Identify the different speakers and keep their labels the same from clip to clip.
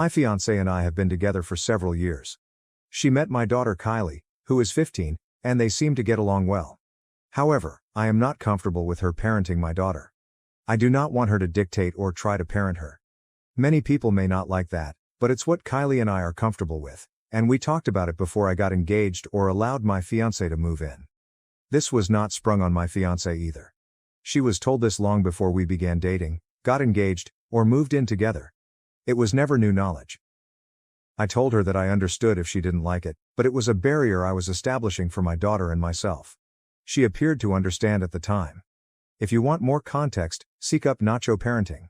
Speaker 1: My fiancée and I have been together for several years. She met my daughter Kylie, who is 15, and they seem to get along well. However, I am not comfortable with her parenting my daughter. I do not want her to dictate or try to parent her. Many people may not like that, but it's what Kylie and I are comfortable with, and we talked about it before I got engaged or allowed my fiancé to move in. This was not sprung on my fiancé either. She was told this long before we began dating, got engaged, or moved in together. It was never new knowledge. I told her that I understood if she didn't like it, but it was a barrier I was establishing for my daughter and myself. She appeared to understand at the time. If you want more context, seek up Nacho Parenting.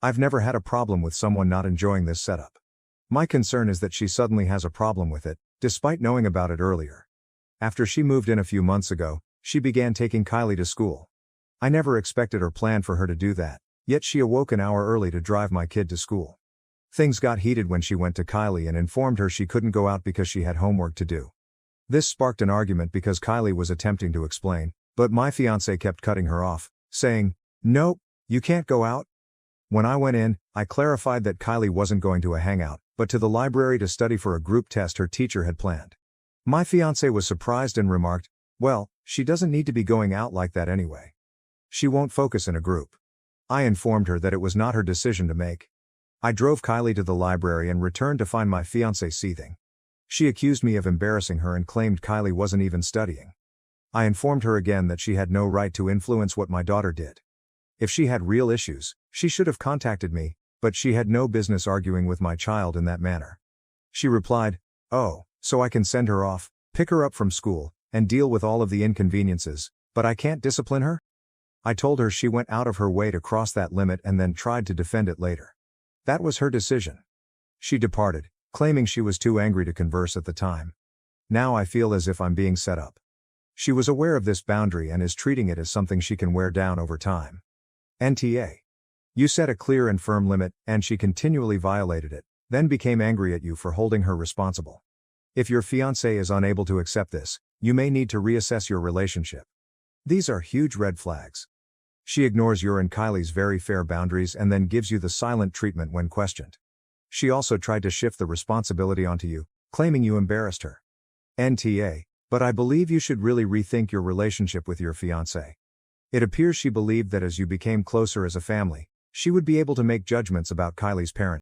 Speaker 1: I've never had a problem with someone not enjoying this setup. My concern is that she suddenly has a problem with it, despite knowing about it earlier. After she moved in a few months ago, she began taking Kylie to school. I never expected or planned for her to do that, yet she awoke an hour early to drive my kid to school. Things got heated when she went to Kylie and informed her she couldn't go out because she had homework to do. This sparked an argument because Kylie was attempting to explain, but my fiancé kept cutting her off, saying, "Nope, you can't go out." When I went in, I clarified that Kylie wasn't going to a hangout, but to the library to study for a group test her teacher had planned. My fiancé was surprised and remarked, "Well, she doesn't need to be going out like that anyway. She won't focus in a group." I informed her that it was not her decision to make. I drove Kylie to the library and returned to find my fiancé seething. She accused me of embarrassing her and claimed Kylie wasn't even studying. I informed her again that she had no right to influence what my daughter did. If she had real issues, she should have contacted me, but she had no business arguing with my child in that manner. She replied, "Oh, so I can send her off, pick her up from school, and deal with all of the inconveniences, but I can't discipline her?" I told her she went out of her way to cross that limit and then tried to defend it later. That was her decision. She departed, claiming she was too angry to converse at the time. Now I feel as if I'm being set up. She was aware of this boundary and is treating it as something she can wear down over time. NTA. You set a clear and firm limit, and she continually violated it, then became angry at you for holding her responsible. If your fiancé is unable to accept this, you may need to reassess your relationship. These are huge red flags. She ignores your and Kylie's very fair boundaries and then gives you the silent treatment when questioned. She also tried to shift the responsibility onto you, claiming you embarrassed her. NTA, but I believe you should really rethink your relationship with your fiancé. It appears she believed that as you became closer as a family, she would be able to make judgments about Kylie's parenting.